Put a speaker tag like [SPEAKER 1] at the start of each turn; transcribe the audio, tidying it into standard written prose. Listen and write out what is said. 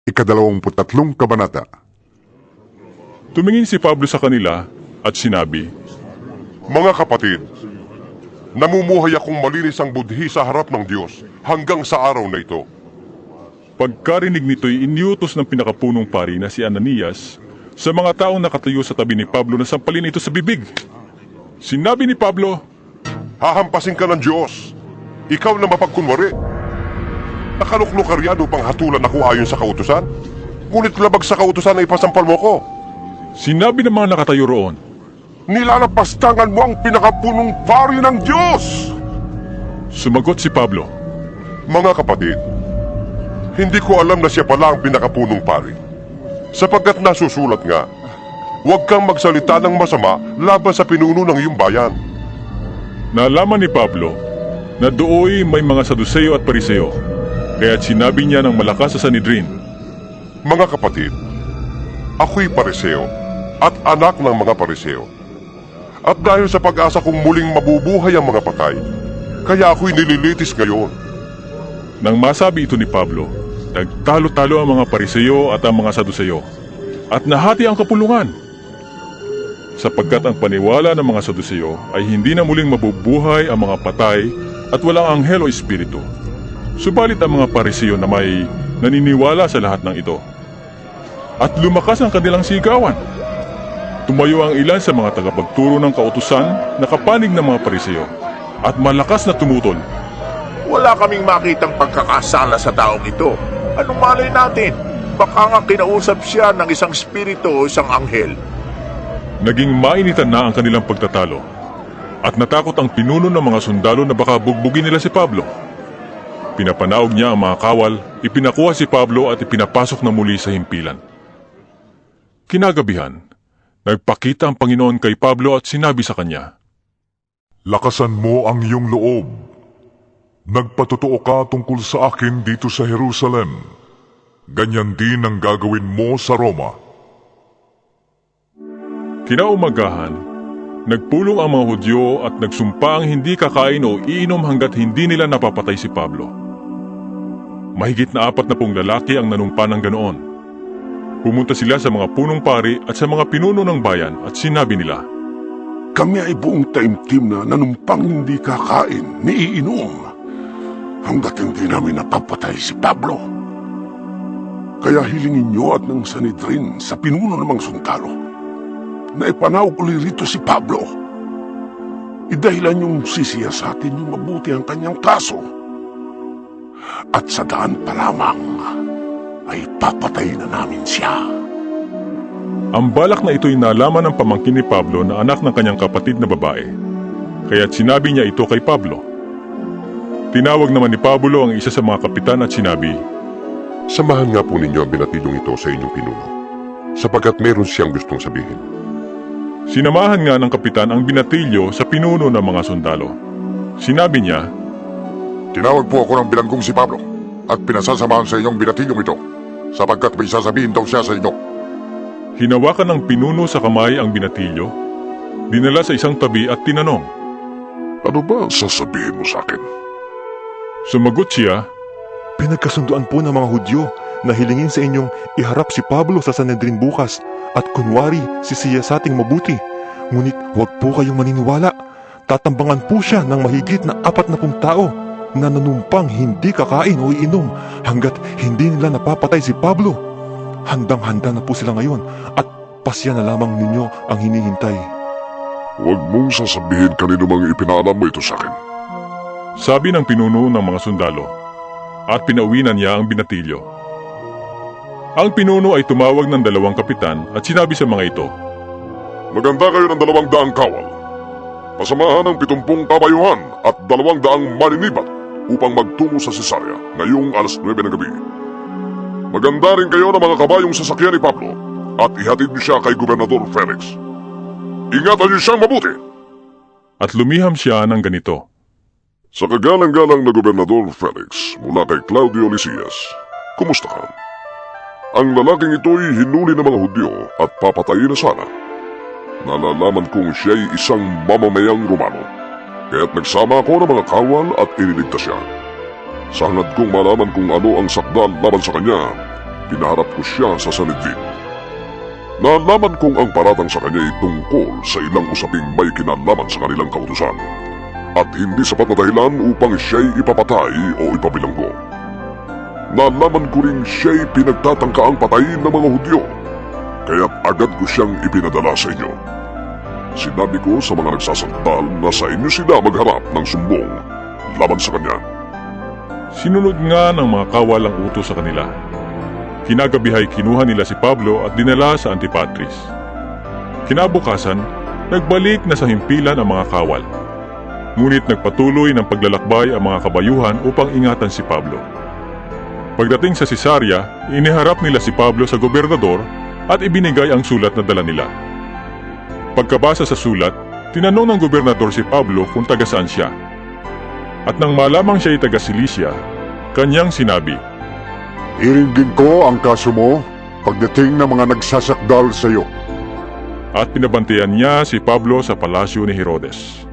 [SPEAKER 1] Ika-23 kabanata.
[SPEAKER 2] Tumingin si Pablo sa kanila at sinabi,
[SPEAKER 3] Mga kapatid, namumuhay akong malinis ang budhi sa harap ng Diyos hanggang sa araw na ito.
[SPEAKER 2] Pagkarinig nito'y iniutos ng pinakapunong pari na si Ananias sa mga taong nakatayo sa tabi ni Pablo na sampalin ito sa bibig. Sinabi ni Pablo,
[SPEAKER 3] Hahampasin ka ng Diyos. Ikaw na mapagkunwari. Nakaluklok ka riyan upang hatulan ako ayon sa kautusan. Ngunit labag sa kautusan na ipasampal mo ko.
[SPEAKER 2] sinabi ng mga nakatayo roon,
[SPEAKER 3] Nilalapastangan mo ang pinakapunong pari ng Diyos!
[SPEAKER 2] Sumagot si Pablo,
[SPEAKER 3] Mga kapatid, hindi ko alam na siya pala ang pinakapunong pari. Sapagkat nasusulat nga, huwag kang magsalita ng masama laban sa pinuno ng iyong bayan.
[SPEAKER 2] Nalaman ni Pablo na dooy may mga Saduceo at Pariseo, kaya't sinabi niya ng malakas sa Sanhedrin,
[SPEAKER 3] Mga kapatid, ako'y pariseo at anak ng mga pariseo. At dahil sa pag-asa kong muling mabubuhay ang mga patay, kaya ako'y nililitis ngayon.
[SPEAKER 2] Nang masabi ito ni Pablo, nagtalo-talo ang mga Pariseo at ang mga Saduceo, at nahati ang kapulungan. Sapagkat ang paniwala ng mga Saduceo ay hindi na muling mabubuhay ang mga patay at walang anghel o espiritu. Subalit ang mga Pariseo na may naniniwala sa lahat ng ito. At lumakas ang kanilang sigawan. Tumayo ang ilan sa mga tagapagturo ng kautusan na kapanig ng mga Pariseo at malakas na tumutol.
[SPEAKER 4] Wala kaming makitang pagkakasala sa taong ito. Anong malay natin? Baka nga kinausap siya ng isang espiritu o isang anghel.
[SPEAKER 2] Naging mainitan na ang kanilang pagtatalo at natakot ang pinuno ng mga sundalo na baka bugbugin nila si Pablo. Pinapanaog niya ang mga kawal, ipinakuha si Pablo at ipinapasok na muli sa himpilan. Kinagabihan, nagpakita ang Panginoon kay Pablo at sinabi sa kanya,
[SPEAKER 1] Lakasan mo ang iyong loob. Nagpatotoo ka tungkol sa akin dito sa Jerusalem. Ganyan din ang gagawin mo sa Roma.
[SPEAKER 2] Kinaumagahan, nagpulong ang mga Hudyo at nagsumpa ang hindi kakain o iinom hanggat hindi nila napapatay si Pablo. Mahigit na 40 lalaki ang nanumpa ng ganoon. Pumunta sila sa mga punong pari at sa mga pinuno ng bayan at sinabi nila,
[SPEAKER 5] Kami ay buong taimtim na nanumpang hindi kakain ni iinom hanggat hindi namin napapatay si Pablo. Kaya hilingin niyo at ng Sanhedrin sa pinuno ng mga sundalo na ipanawag uli rito si Pablo. Idahilan yung sisiyasatin yung mabuti ang kanyang kaso. At sa daan pa lamang ay papatay na namin siya.
[SPEAKER 2] Ang balak na ito'y nalaman ng pamangkin ni Pablo na anak ng kanyang kapatid na babae. Kaya't sinabi niya ito kay Pablo. Tinawag naman ni Pablo ang isa sa mga kapitan at sinabi,
[SPEAKER 3] Samahan nga po ninyo ang binatilyong ito sa inyong pinuno, sapagkat meron siyang gustong sabihin.
[SPEAKER 2] Sinamahan nga ng kapitan ang binatilyo sa pinuno ng mga sundalo. Sinabi niya,
[SPEAKER 6] Tinawag po ako ng bilanggong si Pablo at pinasasamahan sa inyong binatilyong ito sapagkat may sasabihin daw siya sa inyo.
[SPEAKER 2] hinawakan ng pinuno sa kamay ang binatilyo, dinala sa isang tabi at tinanong.
[SPEAKER 5] Ano ba ang sasabihin mo sa akin?
[SPEAKER 2] Sumagot siya,
[SPEAKER 7] Pinagkasunduan po ng mga Hudyo na hilingin sa inyong iharap si Pablo sa Sanhedrin bukas at kunwari sisiyasating mabuti. Ngunit huwag po kayong maniniwala. Tatambangan po siya ng mahigit na 40 tao na nanumpang hindi kakain o iinom hanggat hindi nila napapatay si Pablo. Handang-handa na po sila ngayon at pasya na lamang ninyo ang hinihintay.
[SPEAKER 5] Huwag mong sasabihin kanino mang ipinaalam mo ito sa akin.
[SPEAKER 2] sabi ng pinuno ng mga sundalo, at pinauwinan niya ang binatilyo. Ang pinuno ay tumawag ng 2 kapitan at sinabi sa mga ito,
[SPEAKER 5] Maganda kayo ng 200 kawal. Pasamahan ng 70 kabayuhan at 200 maninibat upang magtungo sa Cesarea ngayong alas 9 ng gabi. Maganda rin kayo ng mga kabayong sasakyan ni Pablo at ihatid niyo siya kay Gobernador Felix. Ingatan niyo siyang mabuti.
[SPEAKER 2] at lumiham siya ng ganito,
[SPEAKER 5] Sa kagalang-galang na Gobernador Felix mula kay Claudio Lysias, kumusta ka? Ang lalaking ito'y hinuli ng mga Hudyo at papatayin na sana. Nalalaman kong siya'y isang mamamayang Romano, kaya't nagsama ako ng mga kawal at iniligtas siya. Sa hangad kong malaman kung ano ang sakdal laban sa kanya, pinaharap ko siya sa Sanhedrin. Nalaman kong ang paratang sa kanya ay tungkol sa ilang usaping may kinalaman sa kanilang kautusan at hindi sapat na dahilan upang siya'y ipapatay o ipabilanggo. Nalaman ko rin siya'y pinagtatangkaang patayin ng mga Hudyo, kaya't agad ko siyang ipinadala sa inyo. Sinabi ko sa mga nagsasangtal na sa inyo sila magharap ng sumbong laban sa kanya.
[SPEAKER 2] Sinunod nga ng mga kawal ang utos sa kanila. Kinagabihay kinuha nila si Pablo at dinala sa Antipatris. Kinabukasan, nagbalik na sa himpilan ang mga kawal. Ngunit nagpatuloy ng paglalakbay ang mga kabayuhan upang ingatan si Pablo. Pagdating sa Cesarea, iniharap nila si Pablo sa gobernador at ibinigay ang sulat na dala nila. Pagkabasa sa sulat, tinanong ng gobernador si Pablo kung taga saan siya. At nang malamang siya ay taga Cilicia, kanyang sinabi,
[SPEAKER 6] Iringgin ko ang kaso mo pagdating ng mga nagsasakdal sa iyo.
[SPEAKER 2] at pinabantayan niya si Pablo sa palasyo ni Herodes.